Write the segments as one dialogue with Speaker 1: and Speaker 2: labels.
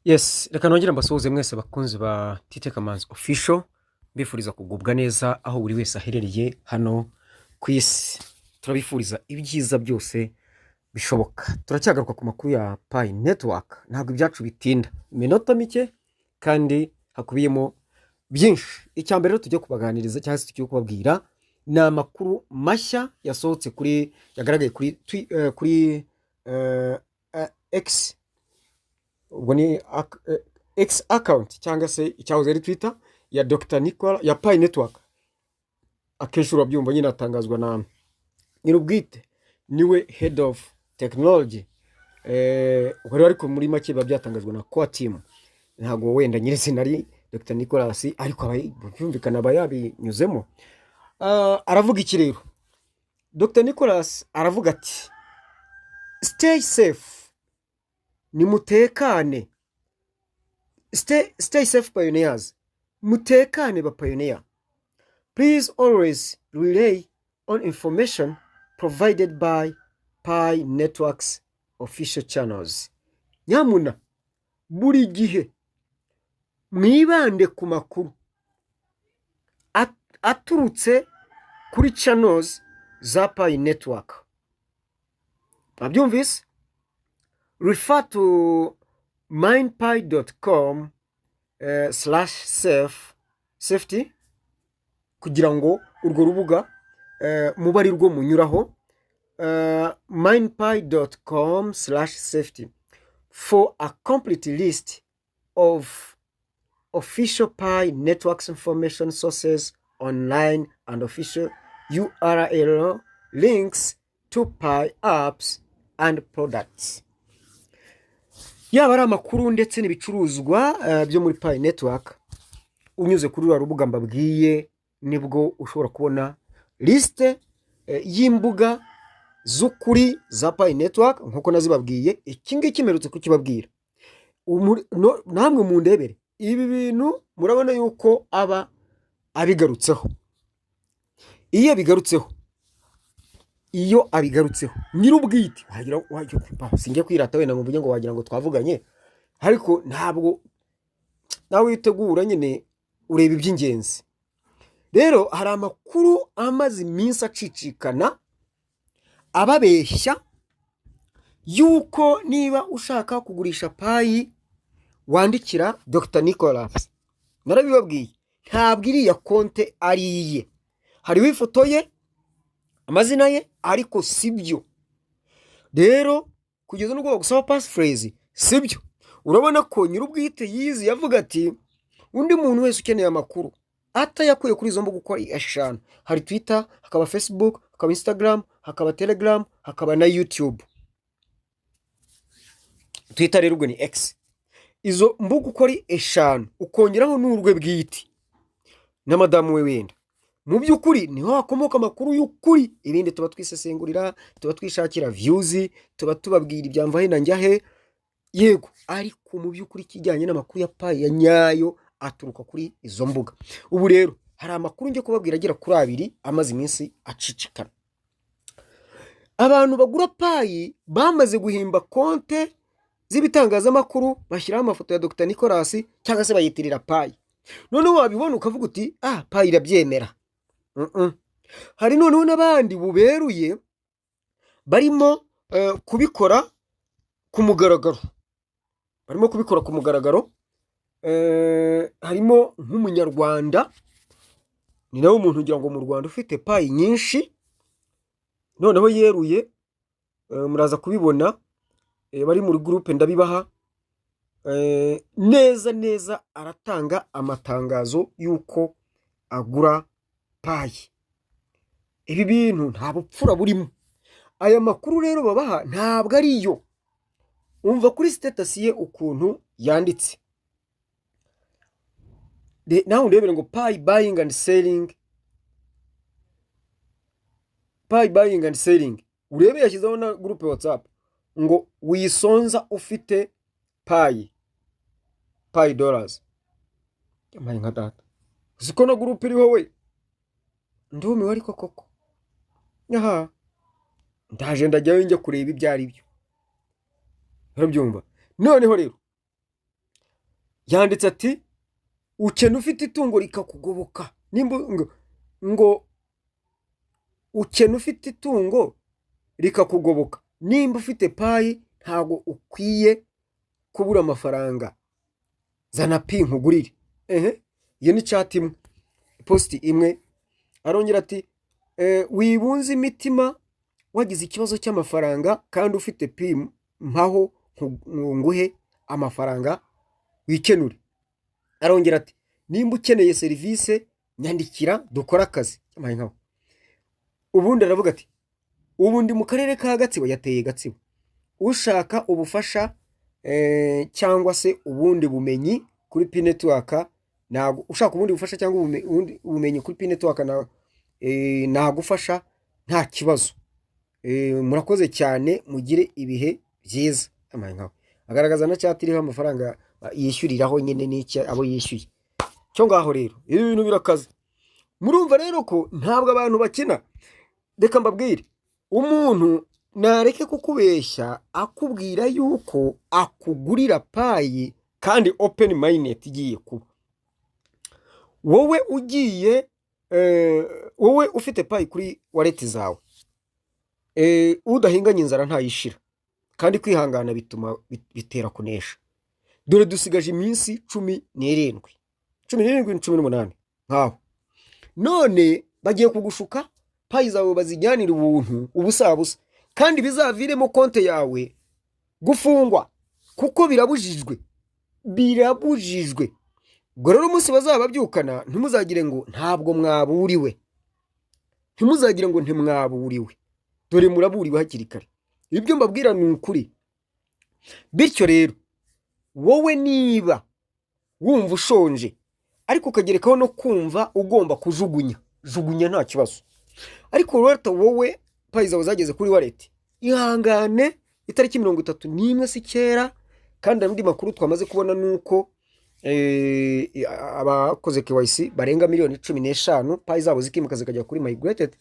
Speaker 1: Yes, reka nongere mbasuhuze mwese bakunzi ba TT Kamanzi Official, mbifuriza kugubwa neza aho buri wese aherereye hano ku isi. Turabifuriza ibyiza byose bishoboka. Turacyagaruka ku makuru ya Pi Network, ntabwo ibyacu bitinda. Iminota mike kandi hakubiyemo byinshi. Icya mbere rero tujye kubaganiriza cyangwa se tujye kubabwira ni amakuru mashya yasohotse yagaragaye kuri X, ubwo ni X account cyangwa se icyahoze ari Twitter ya Dr. Nicola ya Pi Network. Akenshi urabyumva nyine atangazwa na nyirubwite, niwe head of technology. Ubwo rero ariko muri make biba byatangazwa na core team, ntabwo wenda nyirizina ari Dr. Nicolas, ariko byumvikana aba yabinyuzemo. Aravuga iki rero? Dr. Nicolas aravuga ati stay safe, nimutekane. Stay safe pioneers, mutekane ba pioneer. Please always rely on information provided by Pi Network's official channels. Nyamuna buri gihe mwibande ku makuru aturutse kuri channels za Pi Network. Abyumvise? Refer to mindpi.com/safety kugira ngo urwo rubuga muba ari rwo munyuraho. mindpi.com/safety for a complete list of official Pi Networks information sources online and official URL links to Pi apps and products. Yaba ari amakuru ndetse n'ibicuruzwa byo muri Pi Network, unyuze kuri uru rubuga mbabwiye nibwo ushobora kubona liste y'imbuga z'ukuri za Pi Network nkuko nazibabwiye. Iki ngiki mperutse kukibabwira, namwe mundebere ibi bintu murabona yuko aba abigarutseho. Iyo abigarutseho nyirubwite wagira singe kwirata wenda mu buryo ngo wagira ngo twavuganye, ariko ntabwo nawe witegura nyine ureba iby'ingenzi. Rero hari amakuru amaze iminsi acicikana ababeshya yuko niba ushaka kugurisha Pi wandikira Dr. Nicolas. Narabibabwiye, ntabwo iriya konte ari iye, hariho ifoto ye, amazina ye, ariko sibyo. Rero kugeza n'ubwo gusaba passphrase sibyo. Urabona ko nyirubwite yizi yavuga ati undi muntu wese ukeneye amakuru atayakuye kuri izo mbuga uko eshanu, hari Twitter, hakaba Facebook, hakaba Instagram, hakaba Telegram, hakaba na YouTube. Twitter rero ubwo ni X. Izo mbuga uko ari eshanu ukongeraho n'urwe bwite na madamu we wenda, mu by'ukuri niho hakomoka amakuru y'ukuri. Ibindi tuba twisesengurira, tuba twishakira views, tuba tubabwira ibyamvahe na njyahe, yego, ariko mu by'ukuri kijyanye n'amakuru ya Pi ya nyayo aturuka kuri izo mbuga. Ubu rero hari amakuru ngiye kubabwira agira kuri abiri amaze iminsi acicikana. Abantu bagura Pi bamaze guhimba konte z'ibitangazamakuru bashyiraho amafoto ya Dr. Nicolas cyangwa se bayitirira Pi. Noneho wabibona ukavuga uti Pi irabyemera. Hari noneho n'abandi buberuye barimo kubikora ku mugaragaro. Harimo nk'umunyarwanda, ni nawe umuntu ugira ngo mu Rwanda ufite Pi nyinshi, noneho yeruye, muraza kubibona, bari muri groupe ndabibaha. Neza aratanga amatangazo yuko agura Pi. Ibi bintu nta bupfura burimo. Aya makuru rero babaha ntabwo ari yo. Umva kuri status ye ukuntu yanditse. Naho ndebere ngo Pi buying and selling. Urebe yashyizeho na groupe WhatsApp ngo wisonza ufite Pi dollars. Yamaye nka data. Ziko na groupe iriho we. Ndumiwe ariko koko. Ndaje ndajyayo njya kureba ibyo ari byo. Urabyumva? Noneho rero yanditse ati ukena ufite itungo rikakugoboka, nimba ngo ukena ufite itungo rikakugoboka, nimba ufite payi ntabwo ukwiye kubura amafaranga, zana pi nkugurire. Iyo ni chat imwe, posti imwe. Arongera ati wibunze imitima wagize ikibazo cy'amafaranga kandi ufite pi mpaho nguhe amafaranga wikenure. Arongera ati nimba ukeneye serivisi nyandikira dukora akazi. Ubundi aravuga ati ubundi mu karere ka Gatsibo, yateye Gatsibo, ushaka ubufasha cyangwa se ubundi bumenyi kuri Pi Network, nago ushaka ubundi bufasha cyangwa ubumenyi kuri Pi Network nagufasha nta kibazo. Murakoze cyane, mugire ibihe byiza. Agaragaza na chat iriho amafaranga yishyuriraho nyine n'iki abo yishyuye. Cyo ngaho rero ibi bintu birakaze. Murumva rero ko ntabwo abantu bakina. Reka mbabwire, umuntu nareke kukubeshya akubwira yuko akugurira payi kandi open minded igiye kuba. Wowe ugiye wowe ufite payi kuri wallet zawe, udahinganye inzara ntayishira, kandi kwihangana bituma bitera kunesha. Dore dusigaje iminsi 17 18 nkaho none bagiye kugushuka payi zawe bazijyanira ubuntu ubusabusa, kandi bizaviremo konte yawe gufungwa kuko birabujijwe. Ubwo rero umunsi bazababyukana ntimuzagire ngo ntabwo mwaburiwe, ntimuzagire ngo ntimwaburiwe, dore muraburiwe hakiri kare. Ibyo mbabwira ni ukuri. Bityo rero wowe niba wumva ushonje ariko ukagerekaho no kumva ugomba kujugunya nta kibazo, ariko rero wowe payi zawe zageze kuri wallet, ihangane, itariki 31 si kera. Kandi andi makuru twamaze kubona nuko abakoze KYC barenga miliyoni 15 payi zabo zikimuka zikajya kuri migrated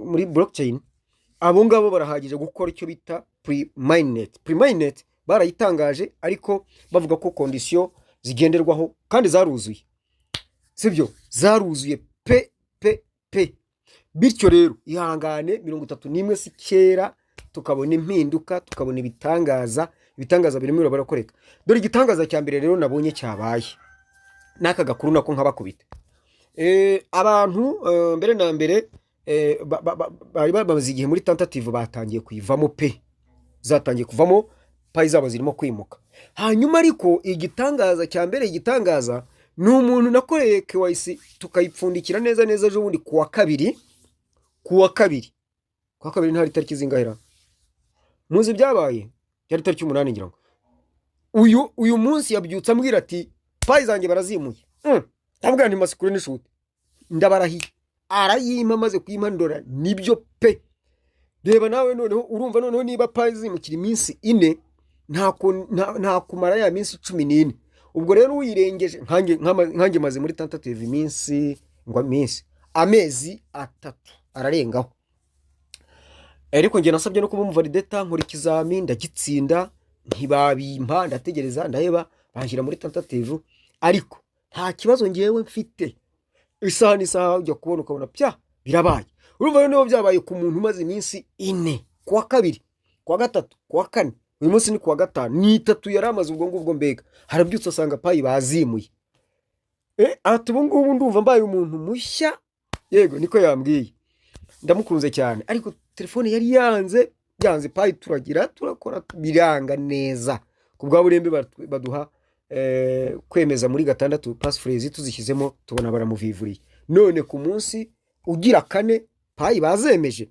Speaker 1: muri blockchain. Abo ngabo barahagije gukora icyo bita pre-mainnet. Barayitangaje ariko bavuga ko condition zigenderwaho kandi zaruzuye, sibyo, zaruzuye pe. Bityo rero ihangane, 31 si kera, tukabona impinduka, tukabona ibitangaza birimo barakoreka. Dore igitangaza cya mbere rero nabonye cyabaye naka gakuru nako nkabakubita. Abantu mbere na mbere bari bamaze igihe muri tentative, batangiye kuyivamo pe, zatangiye kuvamo, payi zabo zirimo kwimuka. Hanyuma ariko igitangaza cya mbere, igitangaza ni umuntu nakoreye KYC tukayipfundikira neza ejo bundi kuwa kabiri ntari tariki zingahera, muzi byabaye yari tariki 8 ngira ngo. Uyu munsi yabyutsa ambwira ati payi zanjye barazimuye. Ndabwira nti masikure n'ishuti, ndabarahiye. Arayima maze kuyimandora, nibyo pe. Reba nawe noneho urumva, noneho niba payi zimukira iminsi 4 nta kumara ya minsi 14. Ubwo rero uyirengeje nkange maze muri tentative amezi 3 ararengaho. Ariko nge nasabye no kuba umuvalidata, nkora ikizami ndagitsinda, ntibabimpa, ndategereza ndaheba, banjira muri tentative. Ariko nta kibazo ngewe mfite, isaha ujya kubona ukabona birabaye. Urumva rero byabaye ku muntu umaze iminsi 4, kuwa 2, kuwa 3, kuwa 4, uyu munsi ni kuwa 5, ni 3 yari amaze ubwo ngubwo. Mbega harabyutse asanga payi bazimuye. Ati ubu ngubu ndumva mbaye umuntu mushya. Yego niko yambwiye, ndamukunze cyane. Ariko telefone yari yanze payi turakora biranga neza. Kubwa burembe baduha kwemeza muri 6 passphrase tuzishyizemo, tubona baramuvivuriye. None ku munsi ugira 4 payi bazemeje,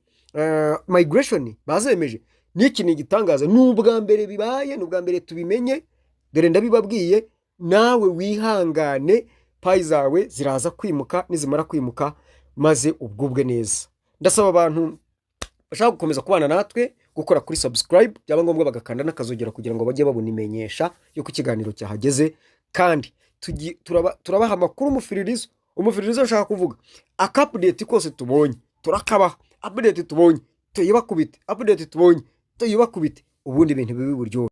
Speaker 1: migration bazemeje. Niki ni igitangaza, n'ubwa mbere bibaye, n'ubwa mbere tubimenye. Dore ndabibabwiye, nawe wihangane, payi zawe ziraza kwimuka, nizimara kwimuka maze ubwubwe neza. Ndasaba abantu bashaka gukomeza kubana natwe gukora kuri subscribe, byaba ngombwa bagakanda n'akazogera kugira ngo bajye babona imenyesha yuko ikiganiro cyahageze. Kandi turabaha amakuru umufiririzo ushaka kuvuga update kose tubonye turakabaha, update tubonye tuyibakubite, update tubonye tuyibakubite, ubundi ibintu bibi buryo.